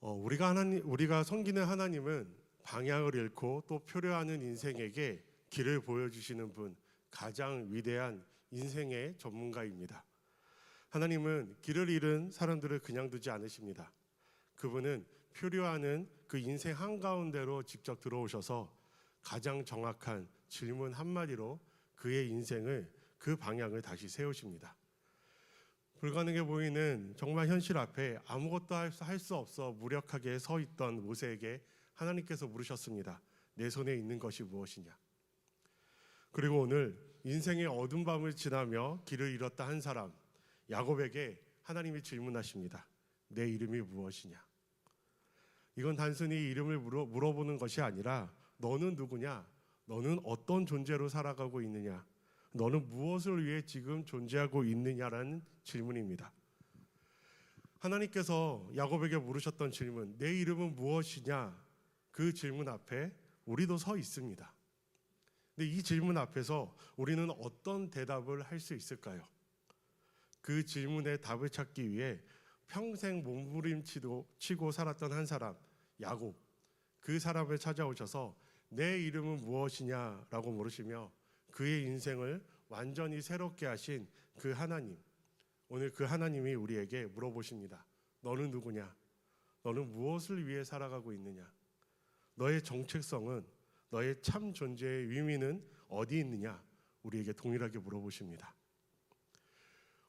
우리가 섬기는 하나님은 방향을 잃고 또 표류하는 인생에게 길을 보여주시는 분, 가장 위대한 인생의 전문가입니다. 하나님은 길을 잃은 사람들을 그냥 두지 않으십니다. 그분은 표류하는 그 인생 한가운데로 직접 들어오셔서 가장 정확한 질문 한마디로 그의 인생을, 그 방향을 다시 세우십니다. 불가능해 보이는 정말 현실 앞에 아무것도 할 수 없어 무력하게 서 있던 모세에게 하나님께서 물으셨습니다. 내 손에 있는 것이 무엇이냐? 그리고 오늘 인생의 어두운 밤을 지나며 길을 잃었다 한 사람 야곱에게 하나님이 질문하십니다. 내 이름이 무엇이냐? 이건 단순히 이름을 물어보는 것이 아니라 너는 누구냐? 너는 어떤 존재로 살아가고 있느냐? 너는 무엇을 위해 지금 존재하고 있느냐라는 질문입니다. 하나님께서 야곱에게 물으셨던 질문, 내 이름은 무엇이냐? 그 질문 앞에 우리도 서 있습니다. 근데 이 질문 앞에서 우리는 어떤 대답을 할 수 있을까요? 그 질문에 답을 찾기 위해 평생 몸부림치고 살았던 한 사람, 야곱, 그 사람을 찾아오셔서 내 이름은 무엇이냐라고 물으시며 그의 인생을 완전히 새롭게 하신 그 하나님, 오늘 그 하나님이 우리에게 물어보십니다. 너는 누구냐? 너는 무엇을 위해 살아가고 있느냐? 너의 정체성은, 너의 참 존재의 의미는 어디 있느냐? 우리에게 동일하게 물어보십니다.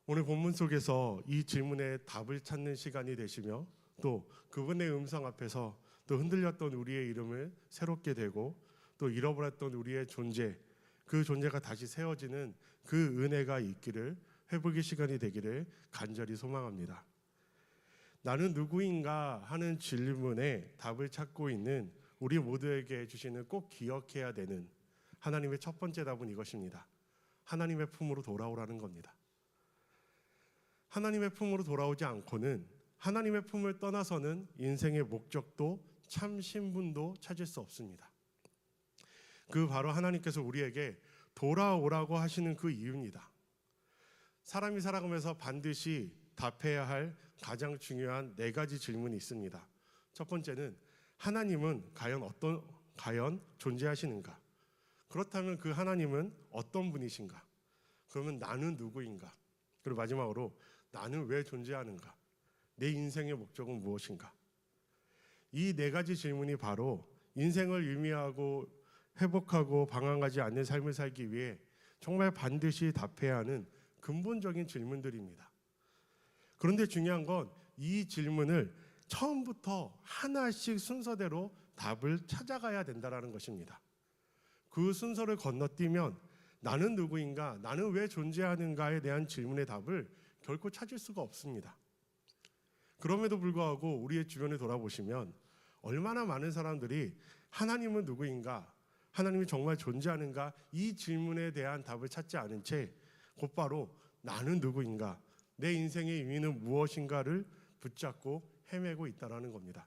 오늘 본문 속에서 이 질문에 답을 찾는 시간이 되시며 또 그분의 음성 앞에서 또 흔들렸던 우리의 이름을 새롭게 되고 또 잃어버렸던 우리의 존재, 그 존재가 다시 세워지는 그 은혜가 있기를, 회복의 시간이 되기를 간절히 소망합니다. 나는 누구인가 하는 질문에 답을 찾고 있는 우리 모두에게 주시는 꼭 기억해야 되는 하나님의 첫 번째 답은 이것입니다. 하나님의 품으로 돌아오라는 겁니다. 하나님의 품으로 돌아오지 않고는, 하나님의 품을 떠나서는 인생의 목적도 참 신분도 찾을 수 없습니다. 그 바로 하나님께서 우리에게 돌아오라고 하시는 그 이유입니다. 사람이 살아가면서 반드시 답해야 할 가장 중요한 4가지 질문이 있습니다. 첫 번째는 하나님은 과연 존재하시는가? 그렇다면 그 하나님은 어떤 분이신가? 그러면 나는 누구인가? 그리고 마지막으로 나는 왜 존재하는가? 내 인생의 목적은 무엇인가? 이 4가지 질문이 바로 인생을 의미하고 회복하고 방황하지 않는 삶을 살기 위해 정말 반드시 답해야 하는 근본적인 질문들입니다. 그런데 중요한 건 이 질문을 처음부터 하나씩 순서대로 답을 찾아가야 된다는 것입니다. 그 순서를 건너뛰면 나는 누구인가, 나는 왜 존재하는가에 대한 질문의 답을 결코 찾을 수가 없습니다. 그럼에도 불구하고 우리의 주변을 돌아보시면 얼마나 많은 사람들이 하나님은 누구인가, 하나님이 정말 존재하는가, 이 질문에 대한 답을 찾지 않은 채 곧바로 나는 누구인가, 내 인생의 의미는 무엇인가를 붙잡고 헤매고 있다는 겁니다.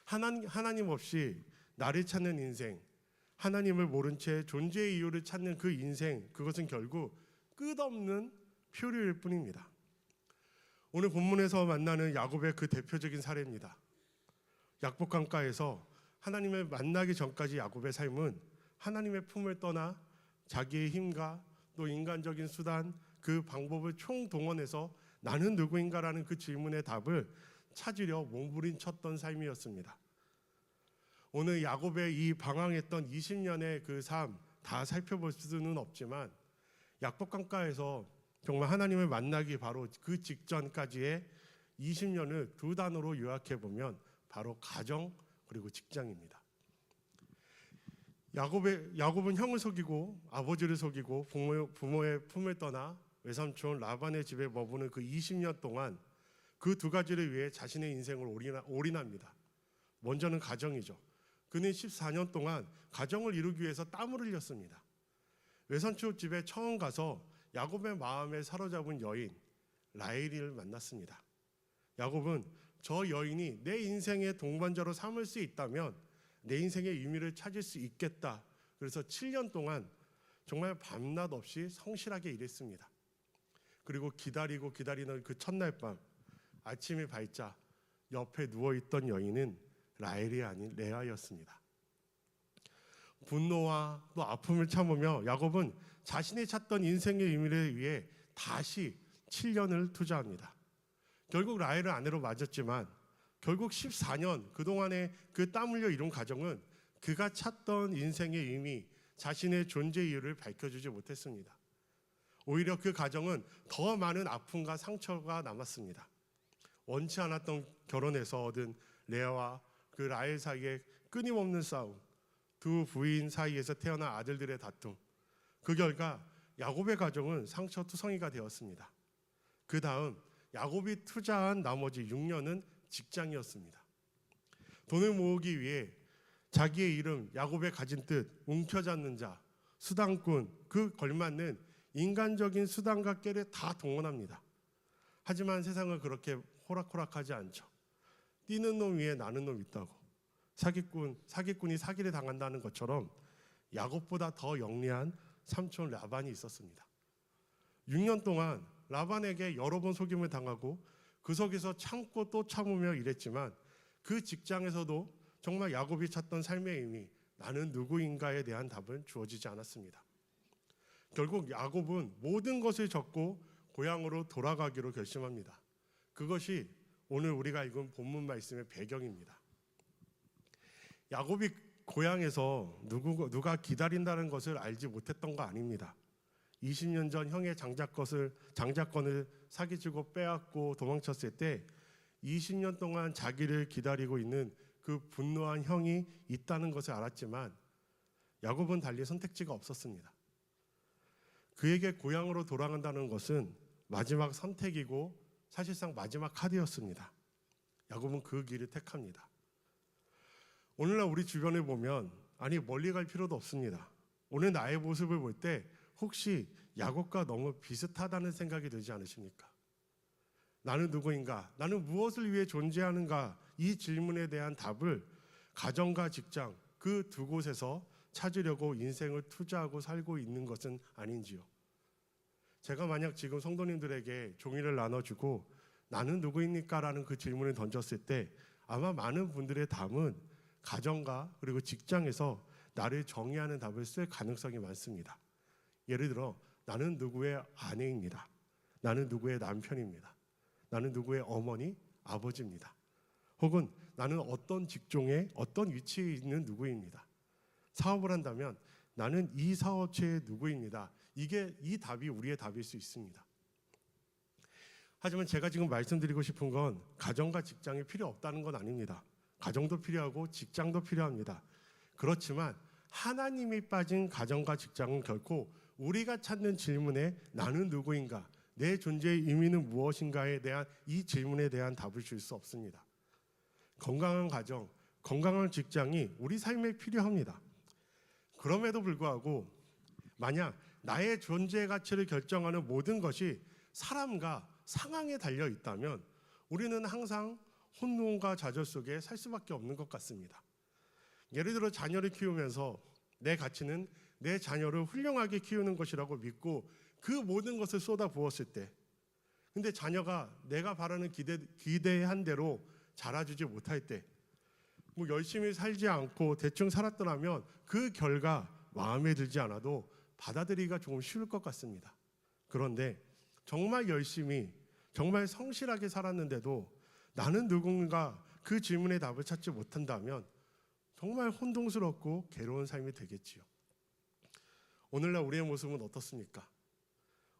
하나님 없이 나를 찾는 인생, 하나님을 모른 채 존재의 이유를 찾는 그 인생, 그것은 결국 끝없는 표류일 뿐입니다. 오늘 본문에서 만나는 야곱의 그 대표적인 사례입니다. 약복강가에서 하나님을 만나기 전까지 야곱의 삶은 하나님의 품을 떠나 자기의 힘과 또 인간적인 수단, 그 방법을 총동원해서 나는 누구인가라는 그 질문의 답을 찾으려 몸부림쳤던 삶이었습니다. 오늘 야곱의 이 방황했던 20년의 그 삶 다 살펴볼 수는 없지만 약복강가에서 정말 하나님을 만나기 바로 그 직전까지의 20년을 2단어로 요약해보면 바로 가정 그리고 직장입니다. 야곱은 형을 속이고 아버지를 속이고 부모의 품을 떠나 외삼촌 라반의 집에 머무는 그 20년 동안 그 2가지를 위해 자신의 인생을 올인합니다. 먼저는 가정이죠. 그는 14년 동안 가정을 이루기 위해서 땀을 흘렸습니다. 외삼촌 집에 처음 가서 야곱의 마음에 사로잡은 여인 라헬을 만났습니다. 야곱은 저 여인이 내 인생의 동반자로 삼을 수 있다면 내 인생의 의미를 찾을 수 있겠다. 그래서 7년 동안 정말 밤낮 없이 성실하게 일했습니다. 그리고 기다리는 그 첫날 밤 아침이 밝자 옆에 누워있던 여인은 라헬이 아닌 레아였습니다. 분노와 또 아픔을 참으며 야곱은 자신이 찾던 인생의 의미를 위해 다시 7년을 투자합니다. 결국 라헬을 아내로 맞았지만 결국 14년 그동안의 그 땀 흘려 이룬 가정은 그가 찾던 인생의 의미, 자신의 존재 이유를 밝혀주지 못했습니다. 오히려 그 가정은 더 많은 아픔과 상처가 남았습니다. 원치 않았던 결혼에서 얻은 레아와 그 라헬 사이에 끊임없는 싸움, 두 부인 사이에서 태어난 아들들의 다툼, 그 결과 야곱의 가정은 상처투성이가 되었습니다. 그 다음 야곱이 투자한 나머지 6년은 직장이었습니다. 돈을 모으기 위해 자기의 이름, 야곱의 가진 뜻, 움켜잡는 자, 수단꾼, 그 걸맞는 인간적인 수단과 깨를 다 동원합니다. 하지만 세상은 그렇게 호락호락하지 않죠. 뛰는 놈 위에 나는 놈 있다고. 사기꾼이 사기를 당한다는 것처럼 야곱보다 더 영리한 삼촌 라반이 있었습니다. 6년 동안 라반에게 여러 번 속임을 당하고 그 속에서 참고 또 참으며 일했지만 그 직장에서도 정말 야곱이 찾던 삶의 의미, 나는 누구인가에 대한 답은 주어지지 않았습니다. 결국 야곱은 모든 것을 접고 고향으로 돌아가기로 결심합니다. 그것이 오늘 우리가 읽은 본문 말씀의 배경입니다. 야곱이 고향에서 누가 기다린다는 것을 알지 못했던 거 아닙니다. 20년 전 형의 장자권을 사기치고 빼앗고 도망쳤을 때 20년 동안 자기를 기다리고 있는 그 분노한 형이 있다는 것을 알았지만 야곱은 달리 선택지가 없었습니다. 그에게 고향으로 돌아간다는 것은 마지막 선택이고 사실상 마지막 카드였습니다. 야곱은 그 길을 택합니다. 오늘날 우리 주변에 보면 멀리 갈 필요도 없습니다. 오늘 나의 모습을 볼 때 혹시 야곱과 너무 비슷하다는 생각이 들지 않으십니까? 나는 누구인가? 나는 무엇을 위해 존재하는가? 이 질문에 대한 답을 가정과 직장 그 두 곳에서 찾으려고 인생을 투자하고 살고 있는 것은 아닌지요. 제가 만약 지금 성도님들에게 종이를 나눠주고 나는 누구입니까? 라는 그 질문을 던졌을 때 아마 많은 분들의 답은 가정과 그리고 직장에서 나를 정의하는 답을 쓸 가능성이 많습니다. 예를 들어 나는 누구의 아내입니다. 나는 누구의 남편입니다. 나는 누구의 어머니, 아버지입니다. 혹은 나는 어떤 직종에 어떤 위치에 있는 누구입니다. 사업을 한다면 나는 이 사업체의 누구입니다. 이 답이 우리의 답일 수 있습니다. 하지만 제가 지금 말씀드리고 싶은 건 가정과 직장이 필요 없다는 건 아닙니다. 가정도 필요하고 직장도 필요합니다. 그렇지만 하나님이 빠진 가정과 직장은 결코 우리가 찾는 질문에 나는 누구인가, 내 존재의 의미는 무엇인가에 대한 이 질문에 대한 답을 줄 수 없습니다. 건강한 가정, 건강한 직장이 우리 삶에 필요합니다. 그럼에도 불구하고 만약 나의 존재 가치를 결정하는 모든 것이 사람과 상황에 달려 있다면 우리는 항상 혼돈과 좌절 속에 살 수밖에 없는 것 같습니다. 예를 들어 자녀를 키우면서 내 가치는 내 자녀를 훌륭하게 키우는 것이라고 믿고 그 모든 것을 쏟아 부었을 때, 근데 자녀가 내가 바라는 기대한 대로 자라주지 못할 때, 열심히 살지 않고 대충 살았더라면 그 결과 마음에 들지 않아도 받아들이기가 조금 쉬울 것 같습니다. 그런데 정말 열심히 정말 성실하게 살았는데도 나는 누군가 그 질문의 답을 찾지 못한다면 정말 혼동스럽고 괴로운 삶이 되겠지요. 오늘날 우리의 모습은 어떻습니까?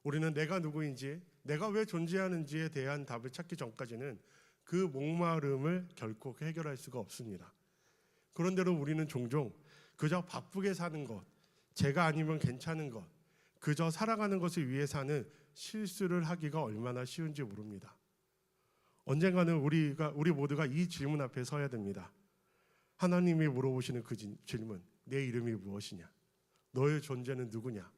우리는 내가 누구인지, 내가 왜 존재하는지에 대한 답을 찾기 전까지는 그 목마름을 결코 해결할 수가 없습니다. 그런데도 우리는 종종 그저 바쁘게 사는 것, 제가 아니면 괜찮은 것, 그저 살아가는 것을 위해 사는 실수를 하기가 얼마나 쉬운지 모릅니다. 언젠가는 우리 모두가 이 질문 앞에 서야 됩니다. 하나님이 물어보시는 그 질문, 내 이름이 무엇이냐? 너의 존재는 누구냐?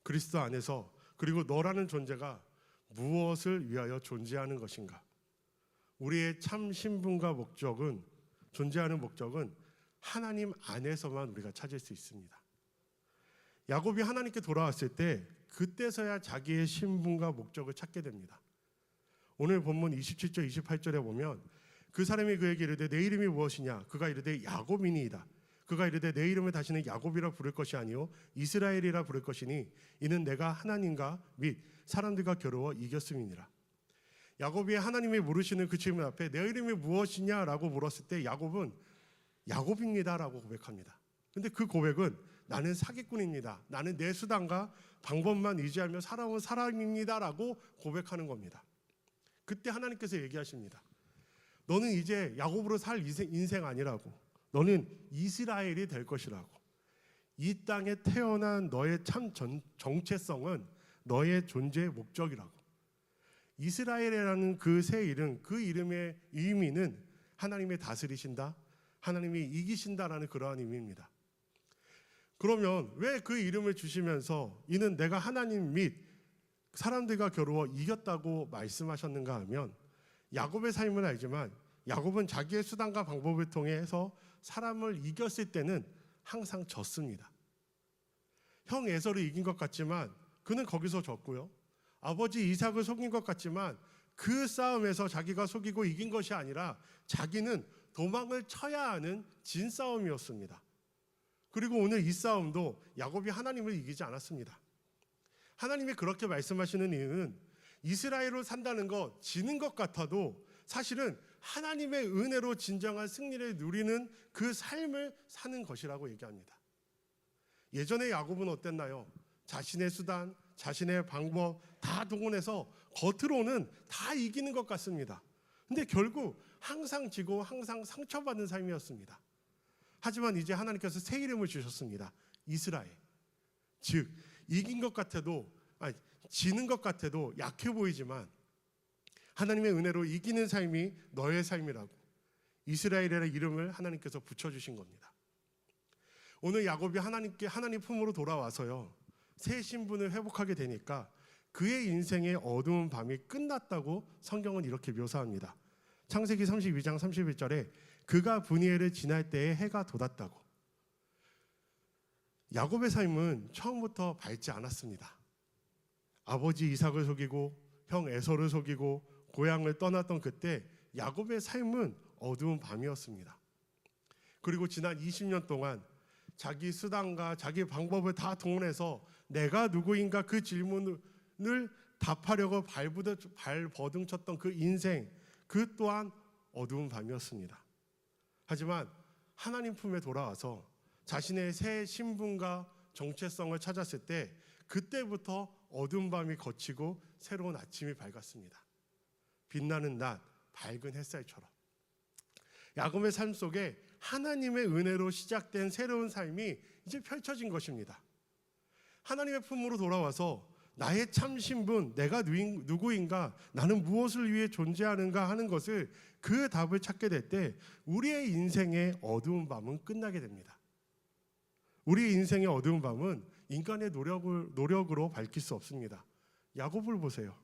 그리스도 안에서 그리고 너라는 존재가 무엇을 위하여 존재하는 것인가? 우리의 참 신분과 목적은, 존재하는 목적은 하나님 안에서만 우리가 찾을 수 있습니다. 야곱이 하나님께 돌아왔을 때 그때서야 자기의 신분과 목적을 찾게 됩니다. 오늘 본문 27절 28절에 보면 그 사람이 그에게 이르되 내 이름이 무엇이냐? 그가 이르되 야곱이니이다. 그가 이르되 내 이름을 다시는 야곱이라 부를 것이 아니요 이스라엘이라 부를 것이니 이는 내가 하나님과 및 사람들과 겨루어 이겼음이니라. 야곱이 하나님이 물으시는 그 질문 앞에 내 이름이 무엇이냐라고 물었을 때 야곱은 야곱입니다라고 고백합니다. 근데 그 고백은 나는 사기꾼입니다. 나는 내 수단과 방법만 의지하며 살아온 사람입니다라고 고백하는 겁니다. 그때 하나님께서 얘기하십니다. 너는 이제 야곱으로 살 인생 아니라고. 너는 이스라엘이 될 것이라고. 이 땅에 태어난 너의 참 정체성은 너의 존재의 목적이라고. 이스라엘이라는 그 새 이름, 그 이름의 의미는 하나님이 다스리신다, 하나님이 이기신다라는 그러한 의미입니다. 그러면 왜 그 이름을 주시면서 이는 내가 하나님 및 사람들과 겨루어 이겼다고 말씀하셨는가 하면 야곱의 삶은 알지만 야곱은 자기의 수단과 방법을 통해서 사람을 이겼을 때는 항상 졌습니다. 형 에서를 이긴 것 같지만 그는 거기서 졌고요. 아버지 이삭을 속인 것 같지만 그 싸움에서 자기가 속이고 이긴 것이 아니라 자기는 도망을 쳐야 하는 진 싸움이었습니다. 그리고 오늘 이 싸움도 야곱이 하나님을 이기지 않았습니다. 하나님이 그렇게 말씀하시는 이유는 이스라엘로 산다는 것, 지는 것 같아도 사실은 하나님의 은혜로 진정한 승리를 누리는 그 삶을 사는 것이라고 얘기합니다. 예전에 야곱은 어땠나요? 자신의 수단, 자신의 방법 다 동원해서 겉으로는 다 이기는 것 같습니다. 근데 결국 항상 지고 항상 상처받는 삶이었습니다. 하지만 이제 하나님께서 새 이름을 주셨습니다. 이스라엘. 즉 이긴 것 같아도 지는 것 같아도 약해 보이지만 하나님의 은혜로 이기는 삶이 너의 삶이라고 이스라엘이라는 이름을 하나님께서 붙여주신 겁니다. 오늘 야곱이 하나님 품으로 돌아와서요, 새 신분을 회복하게 되니까 그의 인생의 어두운 밤이 끝났다고 성경은 이렇게 묘사합니다. 창세기 32장 31절에 그가 브니엘을 지날 때에 해가 돋았다고. 야곱의 삶은 처음부터 밝지 않았습니다. 아버지 이삭을 속이고 형 에서를 속이고 고향을 떠났던 그때 야곱의 삶은 어두운 밤이었습니다. 그리고 지난 20년 동안 자기 수단과 자기 방법을 다 동원해서 내가 누구인가 그 질문을 답하려고 발버둥쳤던 그 인생, 그 또한 어두운 밤이었습니다. 하지만 하나님 품에 돌아와서 자신의 새 신분과 정체성을 찾았을 때 그때부터 어두운 밤이 걷히고 새로운 아침이 밝았습니다. 빛나는 낮, 밝은 햇살처럼. 야곱의 삶 속에 하나님의 은혜로 시작된 새로운 삶이 이제 펼쳐진 것입니다. 하나님의 품으로 돌아와서 나의 참 신분, 내가 누구인가, 나는 무엇을 위해 존재하는가 하는 것을 그 답을 찾게 될 때 우리의 인생의 어두운 밤은 끝나게 됩니다. 우리의 인생의 어두운 밤은 인간의 노력으로 밝힐 수 없습니다. 야곱을 보세요.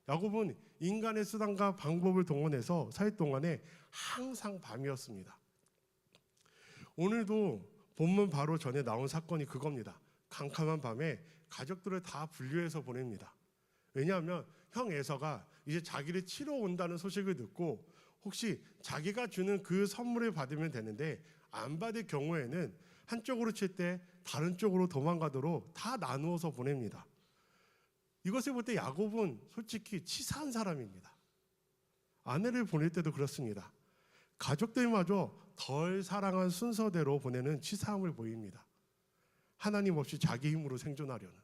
야곱은 인간의 수단과 방법을 동원해서 살 동안에 항상 밤이었습니다. 오늘도 본문 바로 전에 나온 사건이 그겁니다. 캄캄한 밤에 가족들을 다 분류해서 보냅니다. 왜냐하면 형 에서가 이제 자기를 치러 온다는 소식을 듣고 혹시 자기가 주는 그 선물을 받으면 되는데 안 받을 경우에는 한쪽으로 칠 때 다른 쪽으로 도망가도록 다 나누어서 보냅니다. 이것을 볼 때 야곱은 솔직히 치사한 사람입니다. 아내를 보낼 때도 그렇습니다. 가족들마저 덜 사랑한 순서대로 보내는 치사함을 보입니다. 하나님 없이 자기 힘으로 생존하려는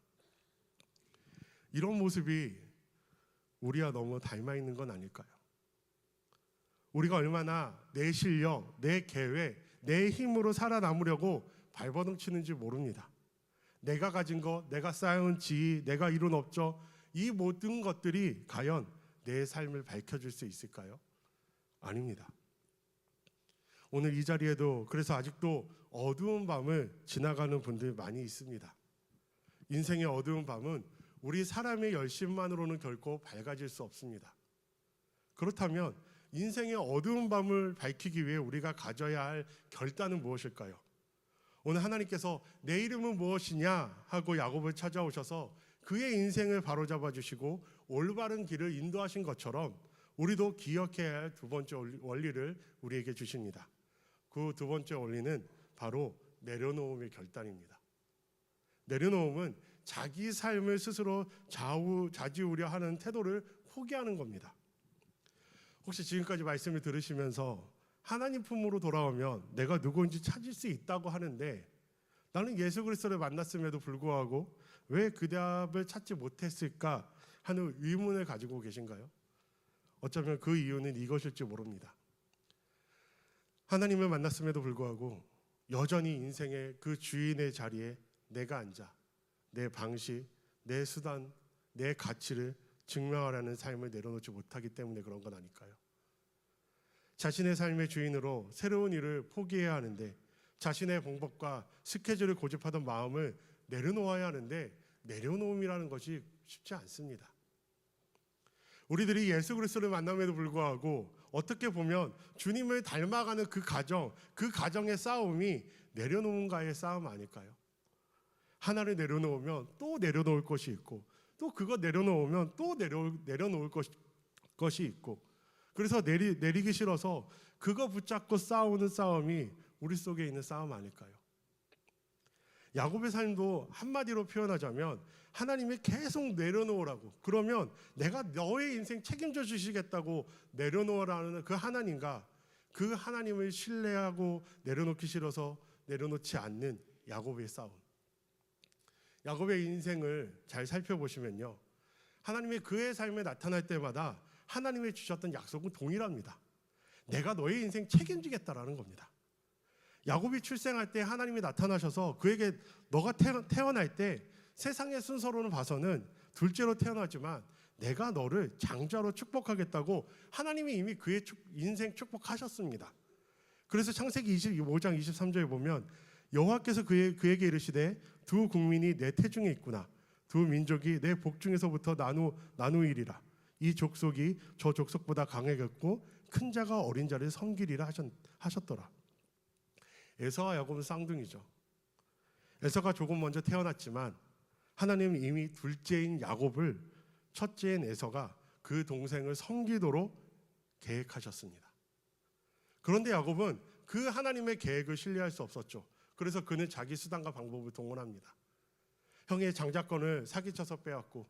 이런 모습이 우리와 너무 닮아 있는 건 아닐까요? 우리가 얼마나 내 실력, 내 계획, 내 힘으로 살아남으려고 발버둥 치는지 모릅니다. 내가 가진 것, 내가 쌓은 지위, 내가 이룬 업적, 이 모든 것들이 과연 내 삶을 밝혀줄 수 있을까요? 아닙니다. 오늘 이 자리에도 그래서 아직도 어두운 밤을 지나가는 분들 많이 있습니다. 인생의 어두운 밤은 우리 사람의 열심만으로는 결코 밝아질 수 없습니다. 그렇다면 인생의 어두운 밤을 밝히기 위해 우리가 가져야 할 결단은 무엇일까요? 오늘 하나님께서 내 이름은 무엇이냐 하고 야곱을 찾아오셔서 그의 인생을 바로잡아 주시고 올바른 길을 인도하신 것처럼 우리도 기억해야 할 두 번째 원리를 우리에게 주십니다. 그 두 번째 원리는 바로 내려놓음의 결단입니다. 내려놓음은 자기 삶을 스스로 좌지우려하는 태도를 포기하는 겁니다. 혹시 지금까지 말씀을 들으시면서 하나님 품으로 돌아오면 내가 누구인지 찾을 수 있다고 하는데 나는 예수 그리스도를 만났음에도 불구하고 왜 그 답을 찾지 못했을까 하는 의문을 가지고 계신가요? 어쩌면 그 이유는 이것일지 모릅니다. 하나님을 만났음에도 불구하고 여전히 인생의 그 주인의 자리에 내가 앉아 내 방식, 내 수단, 내 가치를 증명하라는 삶을 내려놓지 못하기 때문에 그런 건 아닐까요? 자신의 삶의 주인으로 새로운 일을 포기해야 하는데 자신의 방법과 스케줄을 고집하던 마음을 내려놓아야 하는데 내려놓음이라는 것이 쉽지 않습니다. 우리들이 예수 그리스도를 만남에도 불구하고 어떻게 보면 주님을 닮아가는 그 가정의 싸움이 내려놓음과의 싸움 아닐까요? 하나를 내려놓으면 또 내려놓을 것이 있고 또 그거 내려놓으면 또 내려놓을 것이 있고 그래서 내리기 싫어서 그거 붙잡고 싸우는 싸움이 우리 속에 있는 싸움 아닐까요? 야곱의 삶도 한마디로 표현하자면 하나님이 계속 내려놓으라고 그러면 내가 너의 인생 책임져 주시겠다고 내려놓으라는 그 하나님과 그 하나님을 신뢰하고 내려놓기 싫어서 내려놓지 않는 야곱의 싸움. 야곱의 인생을 잘 살펴보시면요, 하나님이 그의 삶에 나타날 때마다 하나님이 주셨던 약속은 동일합니다. 내가 너의 인생 책임지겠다라는 겁니다. 야곱이 출생할 때 하나님이 나타나셔서 그에게 너가 태어날 때 세상의 순서로는 봐서는 둘째로 태어나지만 내가 너를 장자로 축복하겠다고 하나님이 이미 그의 인생 축복하셨습니다. 그래서 창세기 25장 23절에 보면 여호와께서 그에게 이르시되 두 국민이 내 태중에 있구나. 두 민족이 내 복중에서부터 나누이리라. 이 족속이 저 족속보다 강하겠고 큰 자가 어린 자를 섬기리라 하셨더라. 에서와 야곱은 쌍둥이죠. 에서가 조금 먼저 태어났지만 하나님은 이미 둘째인 야곱을 첫째인 에서가 그 동생을 섬기도록 계획하셨습니다. 그런데 야곱은 그 하나님의 계획을 신뢰할 수 없었죠. 그래서 그는 자기 수단과 방법을 동원합니다. 형의 장자권을 사기쳐서 빼앗고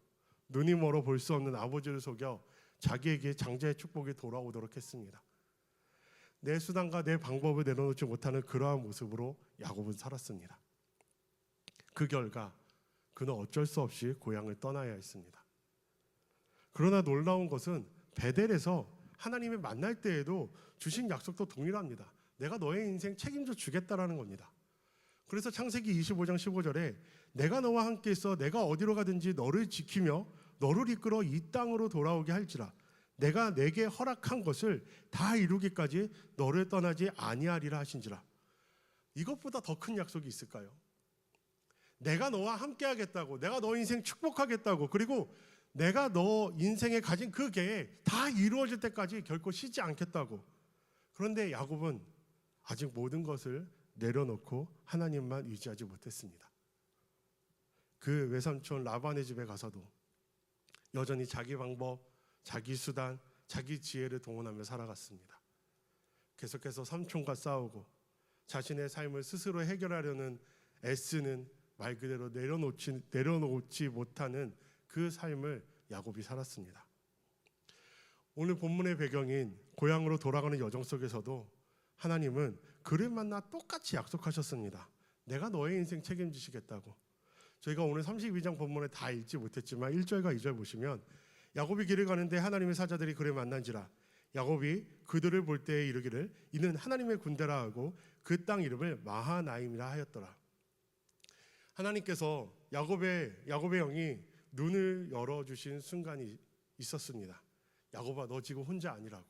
눈이 멀어 볼 수 없는 아버지를 속여 자기에게 장자의 축복이 돌아오도록 했습니다. 내 수단과 내 방법을 내려놓지 못하는 그러한 모습으로 야곱은 살았습니다. 그 결과 그는 어쩔 수 없이 고향을 떠나야 했습니다. 그러나 놀라운 것은 베델에서 하나님을 만날 때에도 주신 약속도 동일합니다. 내가 너의 인생 책임져 주겠다라는 겁니다. 그래서 창세기 25장 15절에 내가 너와 함께 있어 내가 어디로 가든지 너를 지키며 너를 이끌어 이 땅으로 돌아오게 할지라 내가 내게 허락한 것을 다 이루기까지 너를 떠나지 아니하리라 하신지라. 이것보다 더 큰 약속이 있을까요? 내가 너와 함께 하겠다고, 내가 너 인생 축복하겠다고, 그리고 내가 너 인생에 가진 그 계획 다 이루어질 때까지 결코 쉬지 않겠다고. 그런데 야곱은 아직 모든 것을 내려놓고 하나님만 의지하지 못했습니다. 그 외삼촌 라반의 집에 가서도 여전히 자기 방법, 자기 수단, 자기 지혜를 동원하며 살아갔습니다. 계속해서 삼촌과 싸우고 자신의 삶을 스스로 해결하려는 애쓰는 말 그대로 내려놓지 못하는 그 삶을 야곱이 살았습니다. 오늘 본문의 배경인 고향으로 돌아가는 여정 속에서도 하나님은 그를 만나 똑같이 약속하셨습니다. 내가 너의 인생 책임지시겠다고. 저희가 오늘 32장 본문을 다 읽지 못했지만 1절과 2절 보시면 야곱이 길을 가는데 하나님의 사자들이 그를 만난지라. 야곱이 그들을 볼 때에 이르기를 이는 하나님의 군대라 하고 그 땅 이름을 마하나임이라 하였더라. 하나님께서 야곱의 영이 눈을 열어주신 순간이 있었습니다. 야곱아, 너 지금 혼자 아니라고.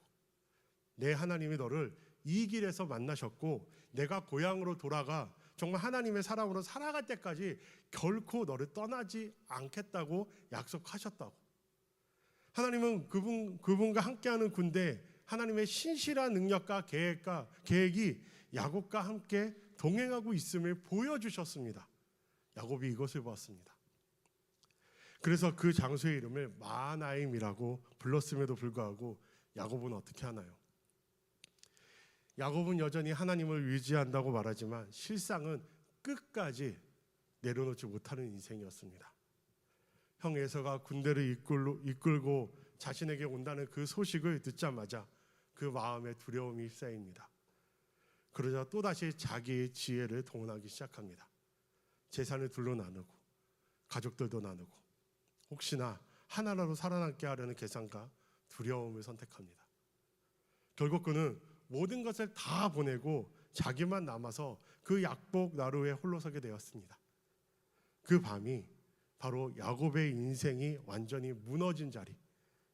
내 하나님이 너를 이 길에서 만나셨고 내가 고향으로 돌아가 정말 하나님의 사람으로 살아갈 때까지 결코 너를 떠나지 않겠다고 약속하셨다고. 하나님은 그분과 함께하는 군대, 하나님의 신실한 능력과 계획이 야곱과 함께 동행하고 있음을 보여주셨습니다. 야곱이 이것을 보았습니다. 그래서 그 장소의 이름을 마하나임이라고 불렀음에도 불구하고 야곱은 어떻게 하나요? 야곱은 여전히 하나님을 의지한다고 말하지만 실상은 끝까지 내려놓지 못하는 인생이었습니다. 형 에서가 군대를 이끌고 자신에게 온다는 그 소식을 듣자마자 그 마음에 두려움이 쌓입니다. 그러자 또다시 자기의 지혜를 동원하기 시작합니다. 재산을 둘로 나누고 가족들도 나누고 혹시나 하나라도 살아남게 하려는 계산과 두려움을 선택합니다. 결국 그는 모든 것을 다 보내고 자기만 남아서 그 약복 나루에 홀로 서게 되었습니다. 그 밤이 바로 야곱의 인생이 완전히 무너진 자리,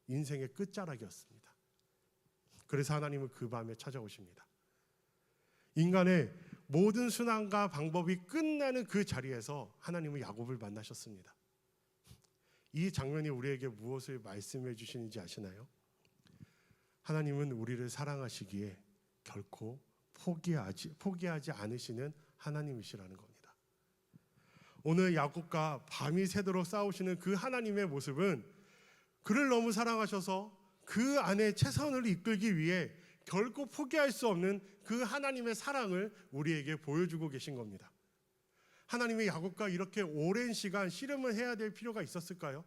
인생의 끝자락이었습니다. 그래서 하나님은 그 밤에 찾아오십니다. 인간의 모든 순환과 방법이 끝나는 그 자리에서 하나님은 야곱을 만나셨습니다. 이 장면이 우리에게 무엇을 말씀해 주시는지 아시나요? 하나님은 우리를 사랑하시기에 결코 포기하지 않으시는 하나님이시라는 겁니다. 오늘 야곱과 밤이 새도록 싸우시는 그 하나님의 모습은 그를 너무 사랑하셔서 그 안에 최선을 이끌기 위해 결코 포기할 수 없는 그 하나님의 사랑을 우리에게 보여주고 계신 겁니다. 하나님이 야곱과 이렇게 오랜 시간 씨름을 해야 될 필요가 있었을까요?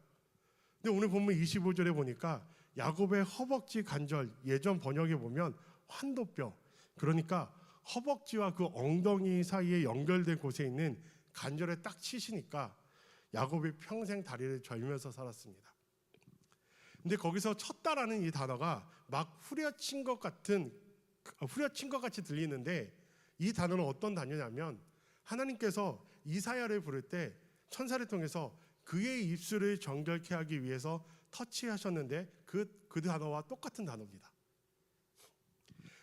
근데 오늘 본문 25절에 보니까 야곱의 허벅지 관절, 예전 번역에 보면 환도뼈, 그러니까 허벅지와 그 엉덩이 사이에 연결된 곳에 있는 관절에 딱 치시니까 야곱이 평생 다리를 절면서 살았습니다. 근데 거기서 쳤다라는 이 단어가 막 후려친 것 같이 들리는데 이 단어는 어떤 단어냐면 하나님께서 이사야를 부를 때 천사를 통해서 그의 입술을 정결케 하기 위해서 터치하셨는데 그 단어와 똑같은 단어입니다.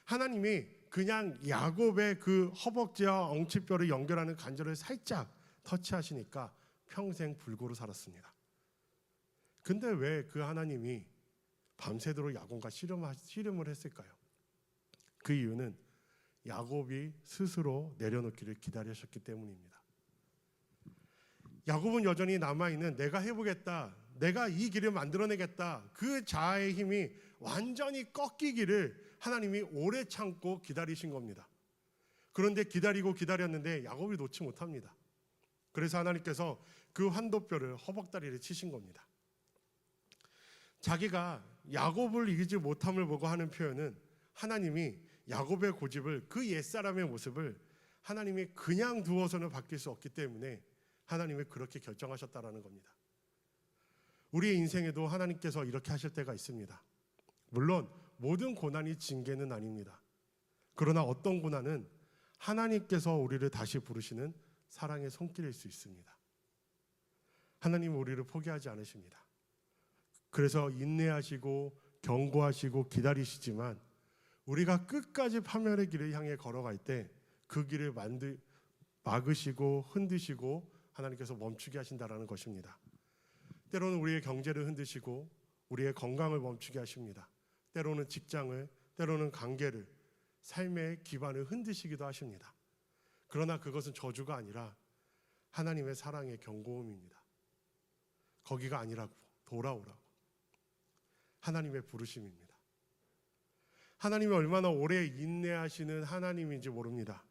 하나님이 그냥 야곱의 그 허벅지와 엉치뼈를 연결하는 관절을 살짝 터치하시니까 평생 불구로 살았습니다. 근데 왜 그 하나님이 밤새도록 야곱과 씨름을 했을까요? 그 이유는 야곱이 스스로 내려놓기를 기다리셨기 때문입니다. 야곱은 여전히 남아있는 내가 해보겠다, 내가 이 길을 만들어내겠다, 그 자아의 힘이 완전히 꺾이기를 하나님이 오래 참고 기다리신 겁니다. 그런데 기다렸는데 야곱이 놓지 못합니다. 그래서 하나님께서 그 환도뼈를 허벅다리를 치신 겁니다. 자기가 야곱을 이기지 못함을 보고 하는 표현은 하나님이 야곱의 고집을, 그 옛사람의 모습을 하나님이 그냥 두어서는 바뀔 수 없기 때문에 하나님이 그렇게 결정하셨다라는 겁니다. 우리의 인생에도 하나님께서 이렇게 하실 때가 있습니다. 물론 모든 고난이 징계는 아닙니다. 그러나 어떤 고난은 하나님께서 우리를 다시 부르시는 사랑의 손길일 수 있습니다. 하나님은 우리를 포기하지 않으십니다. 그래서 인내하시고 경고하시고 기다리시지만 우리가 끝까지 파멸의 길을 향해 걸어갈 때 그 길을 막으시고 흔드시고 하나님께서 멈추게 하신다라는 것입니다. 때로는 우리의 경제를 흔드시고 우리의 건강을 멈추게 하십니다. 때로는 직장을, 때로는 관계를, 삶의 기반을 흔드시기도 하십니다. 그러나 그것은 저주가 아니라 하나님의 사랑의 경고음입니다. 거기가 아니라고, 돌아오라고. 하나님의 부르심입니다. 하나님이 얼마나 오래 인내하시는 하나님인지 모릅니다.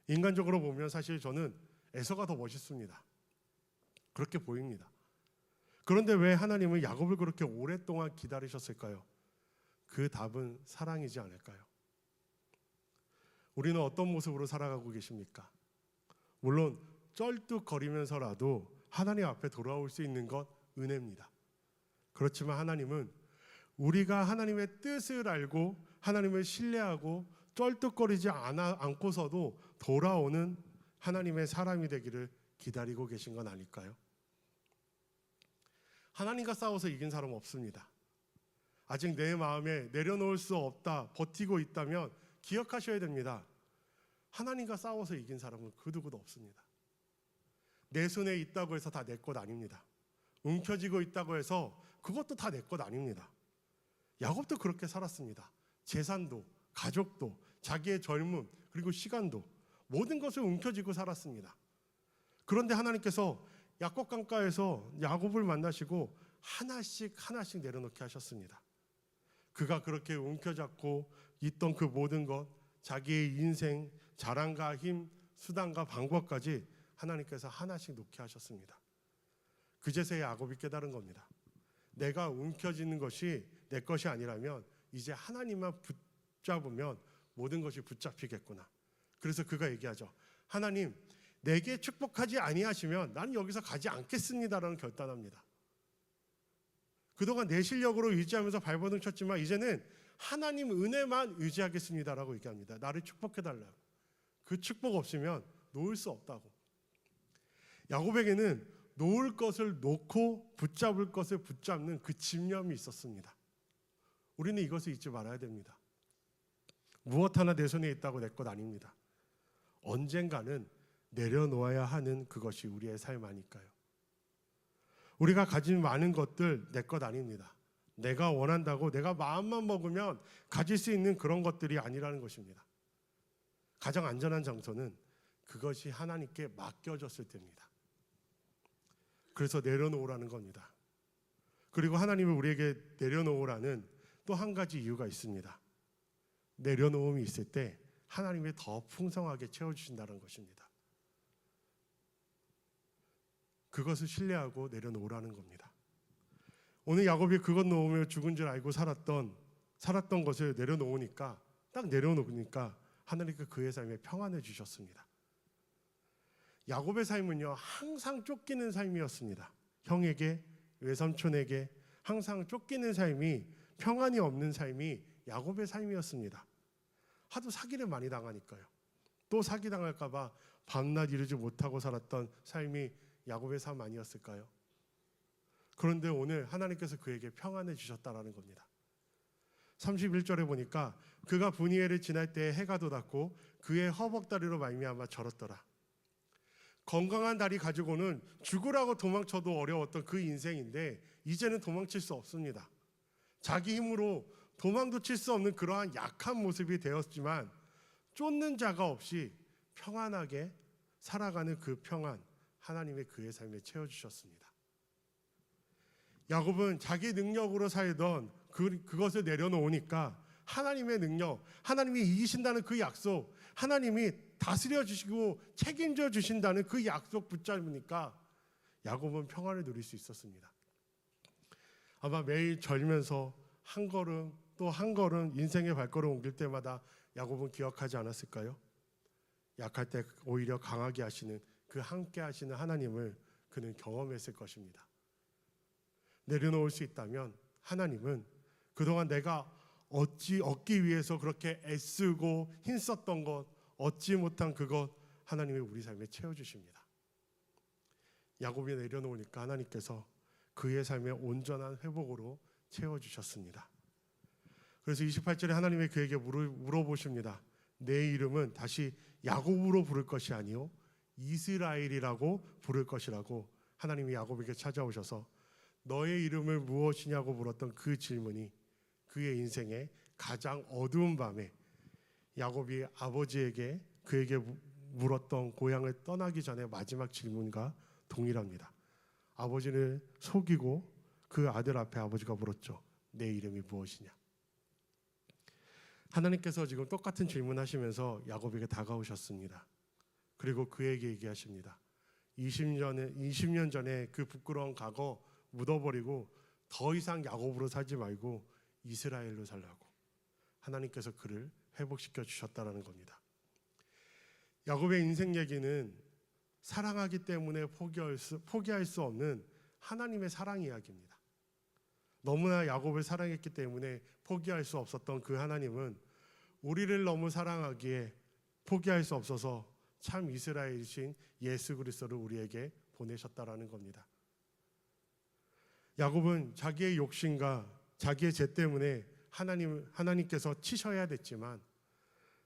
인간적으로 보면 사실 저는 에서가 더 멋있습니다. 그렇게 보입니다. 그런데 왜 하나님은 야곱을 그렇게 오랫동안 기다리셨을까요? 그 답은 사랑이지 않을까요? 우리는 어떤 모습으로 살아가고 계십니까? 물론 쩔뚝거리면서라도 하나님 앞에 돌아올 수 있는 것 은혜입니다. 그렇지만 하나님은 우리가 하나님의 뜻을 알고 하나님을 신뢰하고 쩔뚝거리지 않고서도 돌아오는 하나님의 사람이 되기를 기다리고 계신 건 아닐까요? 하나님과 싸워서 이긴 사람은 없습니다. 아직 내 마음에 내려놓을 수 없다, 버티고 있다면 기억하셔야 됩니다. 하나님과 싸워서 이긴 사람은 그 누구도 없습니다. 내 손에 있다고 해서 다 내 것 아닙니다. 움켜쥐고 있다고 해서 그것도 다 내 것 아닙니다. 야곱도 그렇게 살았습니다. 재산도, 가족도, 자기의 젊음, 그리고 시간도 모든 것을 움켜쥐고 살았습니다. 그런데 하나님께서 야곱 강가에서 야곱을 만나시고 하나씩 내려놓게 하셨습니다. 그가 그렇게 움켜잡고 있던 그 모든 것, 자기의 인생, 자랑과 힘, 수단과 방법까지 하나님께서 하나씩 놓게 하셨습니다. 그제서야 야곱이 깨달은 겁니다. 내가 움켜쥐는 것이 내 것이 아니라면 이제 하나님만 붙잡으면 모든 것이 붙잡히겠구나. 그래서 그가 얘기하죠. 하나님, 내게 축복하지 아니하시면 나는 여기서 가지 않겠습니다라는 결단합니다. 그동안 내 실력으로 의지하면서 발버둥 쳤지만 이제는 하나님 은혜만 의지하겠습니다라고 얘기합니다. 나를 축복해달라고. 그 축복 없으면 놓을 수 없다고. 야곱에게는 놓을 것을 놓고 붙잡을 것을 붙잡는 그 집념이 있었습니다. 우리는 이것을 잊지 말아야 됩니다. 무엇 하나 내 손에 있다고 내 것 아닙니다. 언젠가는 내려놓아야 하는 그것이 우리의 삶 아닐까요? 우리가 가진 많은 것들 내 것 아닙니다. 내가 원한다고 내가 마음만 먹으면 가질 수 있는 그런 것들이 아니라는 것입니다. 가장 안전한 장소는 그것이 하나님께 맡겨졌을 때입니다. 그래서 내려놓으라는 겁니다. 그리고 하나님은 우리에게 내려놓으라는 또 한 가지 이유가 있습니다. 내려놓음이 있을 때 하나님이 더 풍성하게 채워주신다는 것입니다. 그것을 신뢰하고 내려놓으라는 겁니다. 오늘 야곱이 그것 놓으며 죽은 줄 알고 살았던 것을 내려놓으니까 딱 내려놓으니까 하나님께 그의 삶에 평안을 주셨습니다. 야곱의 삶은요 항상 쫓기는 삶이었습니다. 형에게, 외삼촌에게 항상 쫓기는 삶이, 평안이 없는 삶이 야곱의 삶이었습니다. 하도 사기를 많이 당하니까요. 또 사기당할까 봐 밤낮 이루지 못하고 살았던 삶이 야곱의 삶 아니었을까요? 그런데 오늘 하나님께서 그에게 평안을 주셨다라는 겁니다. 31절에 보니까 그가 브니엘을 지날 때 해가 돋았고 그의 허벅다리로 말미암아 절었더라. 건강한 다리 가지고는 죽으라고 도망쳐도 어려웠던 그 인생인데 이제는 도망칠 수 없습니다. 자기 힘으로 도망도 칠 수 없는 그러한 약한 모습이 되었지만 쫓는 자가 없이 평안하게 살아가는 그 평안, 하나님의 그의 삶에 채워주셨습니다. 야곱은 자기 능력으로 살던 그것을 내려놓으니까 하나님의 능력, 하나님이 이기신다는 그 약속, 하나님이 다스려 주시고 책임져 주신다는 그 약속 붙잡으니까 야곱은 평안을 누릴 수 있었습니다. 아마 매일 절면서 한 걸음 또 한 걸음 인생의 발걸음 옮길 때마다 야곱은 기억하지 않았을까요? 약할 때 오히려 강하게 하시는 그 함께 하시는 하나님을 그는 경험했을 것입니다. 내려놓을 수 있다면 하나님은 그동안 내가 얻기 위해서 그렇게 애쓰고 힘썼던 것, 얻지 못한 그것, 하나님이 우리 삶에 채워주십니다. 야곱이 내려놓으니까 하나님께서 그의 삶의 온전한 회복으로 채워주셨습니다. 그래서 28절에 하나님이 그에게 물어보십니다. 내 이름은 다시 야곱으로 부를 것이 아니요 이스라엘이라고 부를 것이라고 하나님이 야곱에게 찾아오셔서 너의 이름을 무엇이냐고 물었던 그 질문이 그의 인생의 가장 어두운 밤에 야곱이 아버지에게 그에게 물었던 고향을 떠나기 전에 마지막 질문과 동일합니다. 아버지를 속이고 그 아들 앞에 아버지가 물었죠. 내 이름이 무엇이냐? 하나님께서 지금 똑같은 질문하시면서 야곱에게 다가오셨습니다. 그리고 그에게 얘기하십니다. 20년 전에 그 부끄러운 과거 묻어버리고 더 이상 야곱으로 살지 말고 이스라엘로 살라고 하나님께서 그를 회복시켜 주셨다는 겁니다. 야곱의 인생 얘기는 사랑하기 때문에 포기할 수 없는 하나님의 사랑 이야기입니다. 너무나 야곱을 사랑했기 때문에 포기할 수 없었던 그 하나님은 우리를 너무 사랑하기에 포기할 수 없어서 참 이스라엘이신 예수 그리스도를 우리에게 보내셨다라는 겁니다. 야곱은 자기의 욕심과 자기의 죄 때문에 하나님께서 치셔야 됐지만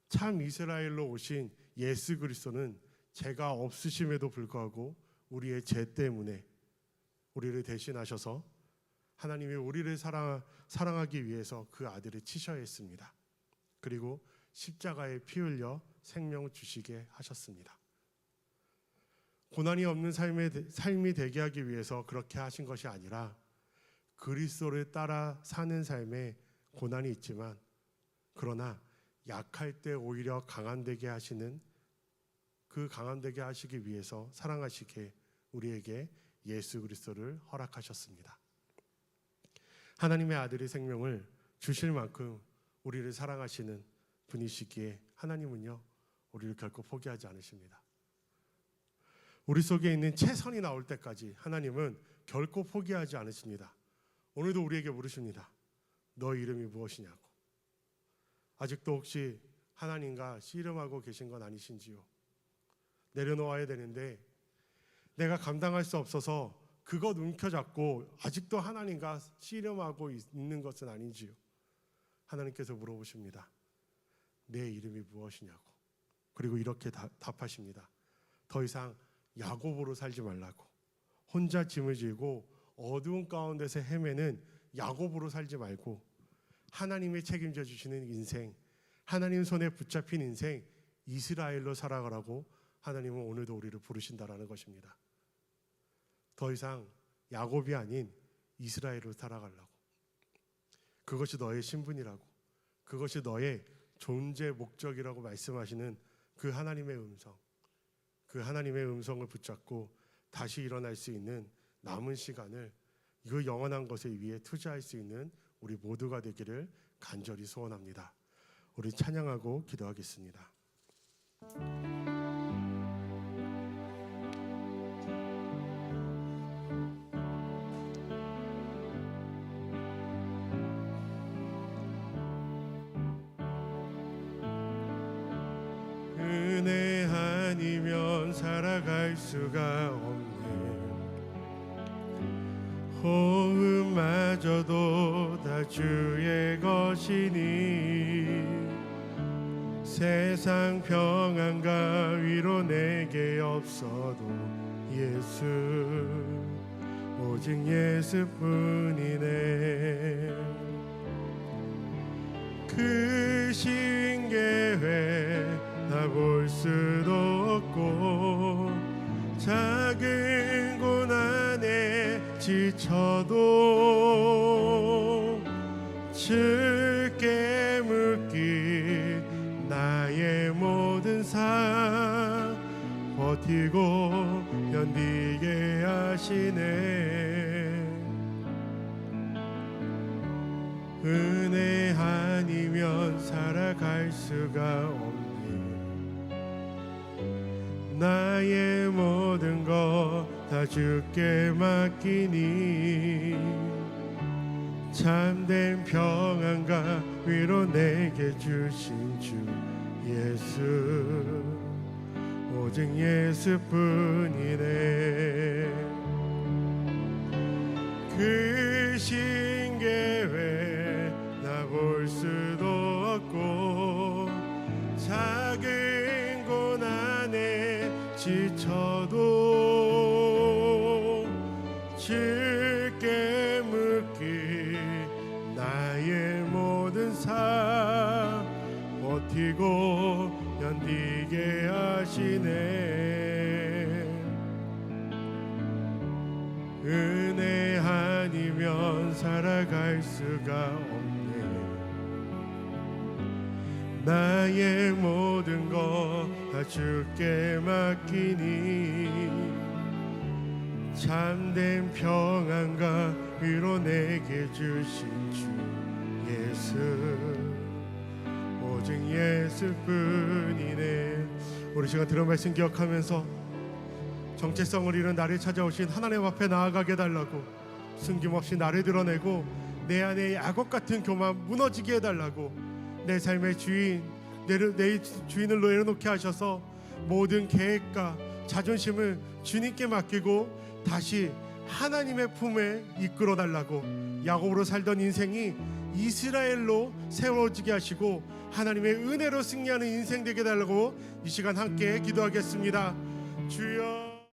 참 이스라엘로 오신 예수 그리스도는 죄가 없으심에도 불구하고 우리의 죄 때문에 우리를 대신하셔서 하나님이 우리를 사랑하기 위해서 그 아들을 치셔야 했습니다. 그리고 십자가에 피 흘려 생명을 주시게 하셨습니다. 고난이 없는 삶이 되게 하기 위해서 그렇게 하신 것이 아니라 그리스도를 따라 사는 삶에 고난이 있지만 그러나 약할 때 오히려 강함되게 하시는 그 강함되게 하시기 위해서 사랑하시기에 우리에게 예수 그리스도를 허락하셨습니다. 하나님의 아들의 생명을 주실 만큼 우리를 사랑하시는 분이시기에 하나님은요 우리를 결코 포기하지 않으십니다. 우리 속에 있는 최선이 나올 때까지 하나님은 결코 포기하지 않으십니다. 오늘도 우리에게 물으십니다. 너 이름이 무엇이냐고. 아직도 혹시 하나님과 씨름하고 계신 건 아니신지요? 내려놓아야 되는데 내가 감당할 수 없어서 그것 움켜잡고 아직도 하나님과 씨름하고 있는 것은 아닌지요? 하나님께서 물어보십니다. 내 이름이 무엇이냐고. 그리고 이렇게 답하십니다. 더 이상 야곱으로 살지 말라고. 혼자 짐을 지고 어두운 가운데서 헤매는 야곱으로 살지 말고 하나님이 책임져 주시는 인생, 하나님 손에 붙잡힌 인생, 이스라엘로 살아가라고 하나님은 오늘도 우리를 부르신다라는 것입니다. 더 이상 야곱이 아닌 이스라엘로 살아가려고. 그것이 너의 신분이라고, 그것이 너의 존재 목적이라고 말씀하시는 그 하나님의 음성, 그 하나님의 음성을 붙잡고 다시 일어날 수 있는 남은 시간을 그 영원한 것에 위해 투자할 수 있는 우리 모두가 되기를 간절히 소원합니다. 우리 찬양하고 기도하겠습니다. 은혜 아니면 살아갈 수가 없네. 호흡마저도 다 주의 것이니 세상 평안과 위로 내게 없어도 예수 오직 예수뿐이네. 그 신계회 다 볼 수도 없고 작은 고난에 지쳐도 주께 묻기 나의 모든 삶 버티고 견디게 하시네. 은혜 아니면 살아갈 수가 없네. 나의 모든 것 다 주께 맡기니 참된 평안과 위로 내게 주신 주 예수 오직 예수뿐이네. 그 신계회 나 볼 수도 없고 작은 고난에 지쳐도 주께 묻기 나의 모든 삶 버티고 견디게 하시네. 은혜 아니면 살아갈 수가 없네. 나의 모든 것 다 주께 맡기니 참된 평안과 위로 내게 주신 주 예수 오직 예수뿐이네. 우리 시간 들은 말씀 기억하면서 정체성을 잃은 나를 찾아오신 하나님 앞에 나아가게 해달라고, 숨김없이 나를 드러내고 내 안에 야곱 같은 교만 무너지게 해달라고, 내 삶의 주인, 내 주인을 내려놓게 하셔서 모든 계획과 자존심을 주님께 맡기고 다시 하나님의 품에 이끌어 달라고, 야곱으로 살던 인생이 이스라엘로 세워지게 하시고 하나님의 은혜로 승리하는 인생 되게 해달라고 이 시간 함께 기도하겠습니다. 주여.